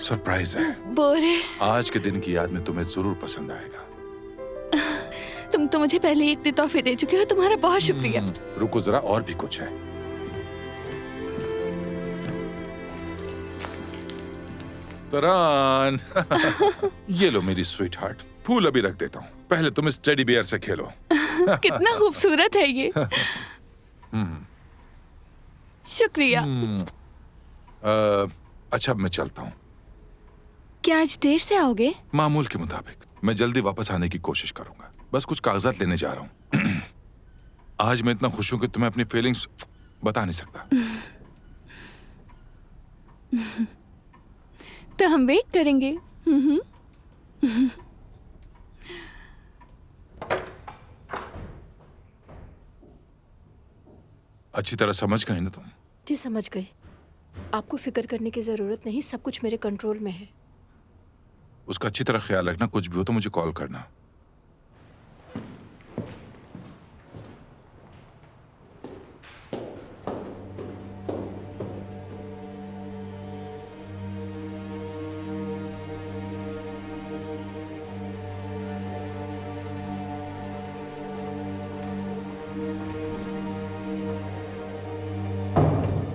Surprise है। Boris, आज के दिन की याद में तुम्हें जरूर पसंद आएगा। तुम तो मुझे पहले ही इतने तोहफे दे चुके हो, तुम्हारा बहुत शुक्रिया। रुको जरा, और भी कुछ है। तरान ये लो मेरी स्वीट हार्ट, फूल अभी रख देता हूँ, पहले तुम इस टेडी बियर से खेलो। कितना खूबसूरत है ये। शुक्रिया। अच्छा, अब मैं चलता हूँ। क्या आज देर से आओगे? मामूल के मुताबिक मैं जल्दी वापस आने की कोशिश करूंगा, बस कुछ कागजात लेने जा रहा हूँ। आज मैं इतना खुश हूं कि तुम्हें अपनी फीलिंग्स बता नहीं सकता। तो हम वेट करेंगे। अच्छी तरह समझ गए ना तुम? जी समझ गई। आपको फिक्र करने की जरूरत नहीं, सब कुछ मेरे कंट्रोल में है। उसका अच्छी तरह ख्याल रखना, कुछ भी हो तो मुझे कॉल करना।